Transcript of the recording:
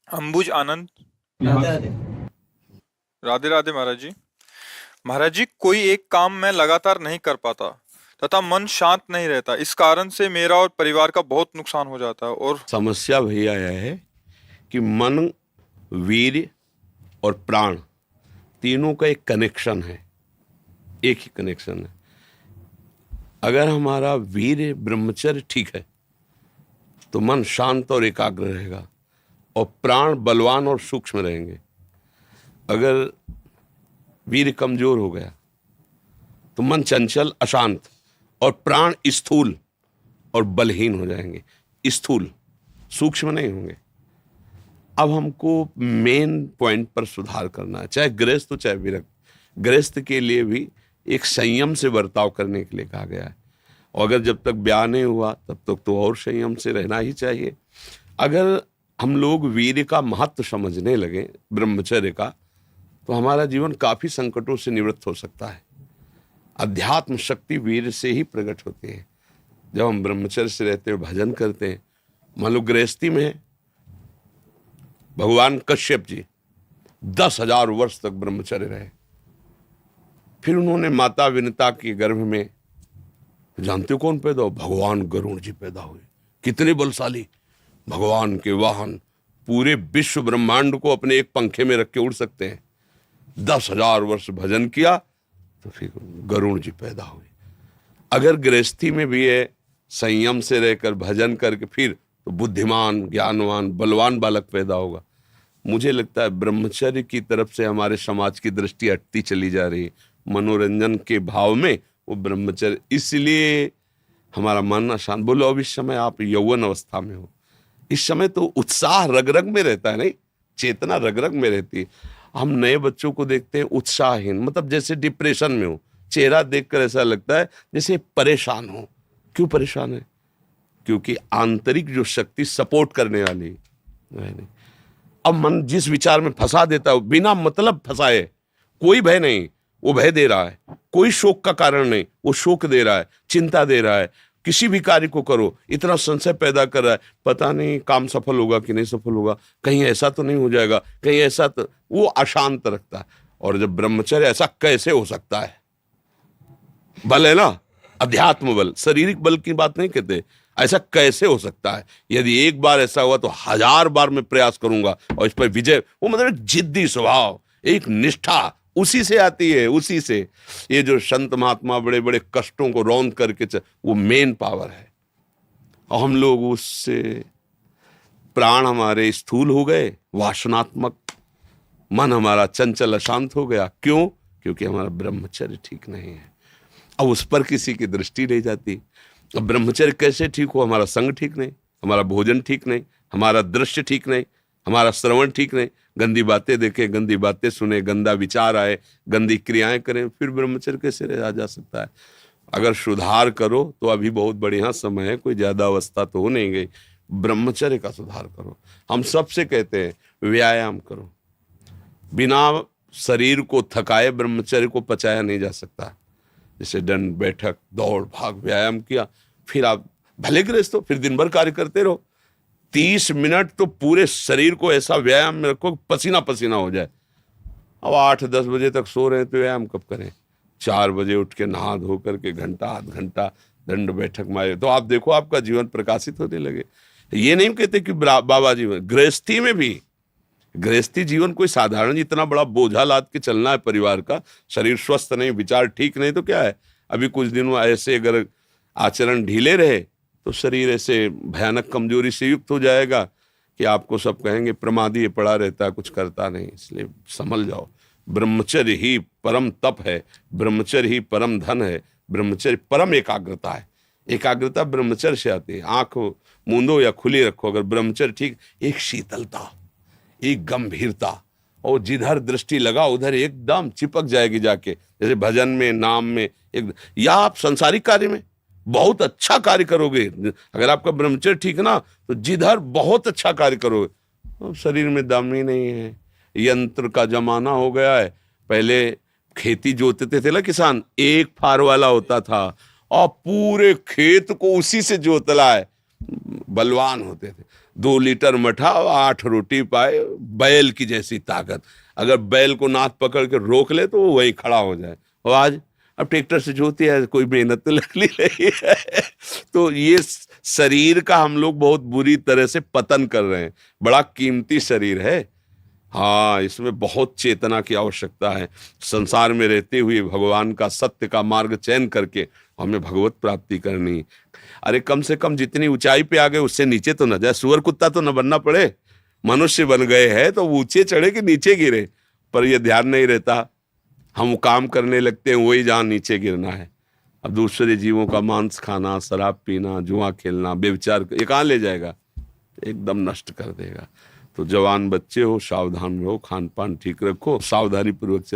अंबुज आनंद। राधे राधे। राधे राधे महाराज जी। महाराज जी, कोई एक काम मैं लगातार नहीं कर पाता तथा मन शांत नहीं रहता। इस कारण से मेरा और परिवार का बहुत नुकसान हो जाता है। और समस्या भैया यह है कि मन, वीर्य और प्राण तीनों का एक कनेक्शन है, एक ही कनेक्शन है। अगर हमारा वीर्य ब्रह्मचर्य ठीक है तो मन शांत और एकाग्र रहेगा और प्राण बलवान और सूक्ष्म रहेंगे। अगर वीर्य कमजोर हो गया तो मन चंचल, अशांत और प्राण स्थूल और बलहीन हो जाएंगे। स्थूल, सूक्ष्म नहीं होंगे। अब हमको मेन पॉइंट पर सुधार करना है, चाहे गृहस्थ हो चाहे विरक्त। गृहस्थ के लिए भी एक संयम से बर्ताव करने के लिए कहा गया है, और अगर जब तक ब्याह नहीं हुआ तब तक तो और संयम से रहना ही चाहिए। अगर हम लोग वीर्य का महत्व समझने लगे, ब्रह्मचर्य का, तो हमारा जीवन काफी संकटों से निवृत्त हो सकता है। अध्यात्म शक्ति वीर्य से ही प्रकट होती है। जब हम ब्रह्मचर्य से रहते हैं, भजन करते हैं, मान लो गृहस्थी में है, भगवान कश्यप जी 10,000 वर्ष तक ब्रह्मचर्य रहे। फिर उन्होंने माता विनता के गर्भ में, जानते हो कौन पैदा हो? भगवान गरुण जी पैदा हुए। कितने बलशाली, भगवान के वाहन, पूरे विश्व ब्रह्मांड को अपने एक पंखे में रख के उड़ सकते हैं। 10,000 वर्ष भजन किया तो फिर गरुण जी पैदा हुए। अगर गृहस्थी में भी है, संयम से रहकर भजन करके, फिर तो बुद्धिमान, ज्ञानवान, बलवान बालक पैदा होगा। मुझे लगता है ब्रह्मचर्य की तरफ से हमारे समाज की दृष्टि हटती चली जा रही है। मनोरंजन के भाव में वो ब्रह्मचर्य, इसलिए हमारा मन अशांत। बोलो अब इस समय आप यौवन अवस्था में हो, इस समय तो उत्साह रग रग में रहता है, नहीं, चेतना रग रग में रहती है। हम नए बच्चों को देखते हैं उत्साहहीन, मतलब जैसे डिप्रेशन में हो। चेहरा देखकर ऐसा लगता है जैसे परेशान हो। क्यों परेशान है? क्योंकि आंतरिक जो शक्ति सपोर्ट करने वाली नहीं। अब मन जिस विचार में फंसा देता है, बिना मतलब फंसाए, कोई भय नहीं, वो भय दे रहा है। कोई शोक का कारण नहीं, वो शोक दे रहा है, चिंता दे रहा है। किसी भी कार्य को करो, इतना संशय पैदा कर रहा है, पता नहीं काम सफल होगा कि नहीं सफल होगा, कहीं ऐसा तो नहीं हो जाएगा, कहीं ऐसा तो, वो अशांत रखता है। और जब ब्रह्मचर्य, ऐसा कैसे हो सकता है? बल है ना, अध्यात्म बल, शारीरिक बल की बात नहीं कहते। ऐसा कैसे हो सकता है? यदि एक बार ऐसा हुआ तो 1000 बार मैं प्रयास करूंगा और इस पर विजय। वो मतलब जिद्दी स्वभाव, एक निष्ठा, उसी से आती है, उसी से। ये जो संत महात्मा बड़े बड़े कष्टों को रौंद करके वो मेन पावर है। और हम लोग उससे, प्राण हमारे स्थूल हो गए, वासनात्मक, मन हमारा चंचल अशांत हो गया। क्यों? क्योंकि हमारा ब्रह्मचर्य ठीक नहीं है। अब उस पर किसी की दृष्टि नहीं जाती। अब ब्रह्मचर्य कैसे ठीक हो? हमारा संग ठीक नहीं, हमारा भोजन ठीक नहीं, हमारा दृश्य ठीक नहीं, हमारा श्रवण ठीक नहीं, गंदी बातें देखें, गंदी बातें सुने, गंदा विचार आए, गंदी क्रियाएं करें, फिर ब्रह्मचर्य कैसे रहा जा सकता है? अगर सुधार करो तो अभी बहुत बढ़िया समय है, कोई ज्यादा अवस्था तो हो नहीं गई। ब्रह्मचर्य का सुधार करो। हम सबसे कहते हैं व्यायाम करो। बिना शरीर को थकाए ब्रह्मचर्य को पचाया नहीं जा सकता। जैसे दंड बैठक, दौड़ भाग, व्यायाम किया, फिर आप भले गृहस्थ हो, फिर दिन भर कार्य करते रहो। 30 मिनट तो पूरे शरीर को ऐसा व्यायाम में रखो पसीना पसीना हो जाए। अब 8-10 बजे तक सो रहे हैं तो व्यायाम कब करें? 4 बजे उठ के नहा धो करके घंटा आध घंटा दंड बैठक मारे तो आप देखो आपका जीवन प्रकाशित होने लगे। ये नहीं कहते कि बाबा जीवन, गृहस्थी में भी, गृहस्थी जीवन कोई साधारण इतना बड़ा बोझा लाद के चलना है परिवार का। शरीर स्वस्थ नहीं, विचार ठीक नहीं तो क्या है? अभी कुछ दिनों ऐसे अगर आचरण ढीले रहे तो शरीर ऐसे भयानक कमजोरी से युक्त हो जाएगा कि आपको सब कहेंगे प्रमादी ये पड़ा रहता है, कुछ करता नहीं। इसलिए संभल जाओ। ब्रह्मचर्य ही परम तप है, ब्रह्मचर्य ही परम धन है, ब्रह्मचर्य परम एकाग्रता है। एकाग्रता ब्रह्मचर्य से आती है। आंख मूंदो या खुली रखो, अगर ब्रह्मचर्य ठीक, एक शीतलता, एक गंभीरता, और जिधर दृष्टि लगा उधर एकदम चिपक जाएगी जाके। जैसे भजन में, नाम में, एक, या आप संसारिक कार्य में बहुत अच्छा कार्य करोगे। अगर आपका ब्रह्मचर्य ठीक ना तो जिधर बहुत अच्छा कार्य करोगे। तो शरीर में दम ही नहीं है। यंत्र का जमाना हो गया है। पहले खेती जोतते थे ना किसान, एक फार वाला होता था और पूरे खेत को उसी से जोतला है, बलवान होते थे। 2 लीटर मठा और 8 रोटी पाए, बैल की जैसी ताकत। अगर बैल को नाथ पकड़ के रोक ले तो वो वहीं खड़ा हो जाए। और आज अब ट्रैक्टर से जोती है, कोई मेहनत तो लग नहीं रही है। तो ये शरीर का हम लोग बहुत बुरी तरह से पतन कर रहे हैं। बड़ा कीमती शरीर है, हाँ, इसमें बहुत चेतना की आवश्यकता है। संसार में रहते हुए भगवान का सत्य का मार्ग चयन करके हमें भगवत प्राप्ति करनी। अरे कम से कम जितनी ऊंचाई पे आ गए उससे नीचे तो न जाए। सुअर कुत्ता तो न बनना पड़े, मनुष्य बन गए हैं तो ऊंचे चढ़े कि नीचे गिरे, पर ये ध्यान नहीं रहता। हम काम करने लगते हैं वही जहाँ नीचे गिरना है। अब दूसरे जीवों का मांस खाना, शराब पीना, जुआ खेलना, व्यभिचार, ये कहाँ ले जाएगा? एकदम नष्ट कर देगा। तो जवान बच्चे हो, सावधान रहो, खान पान ठीक रखो, सावधानी पूर्वक चलो।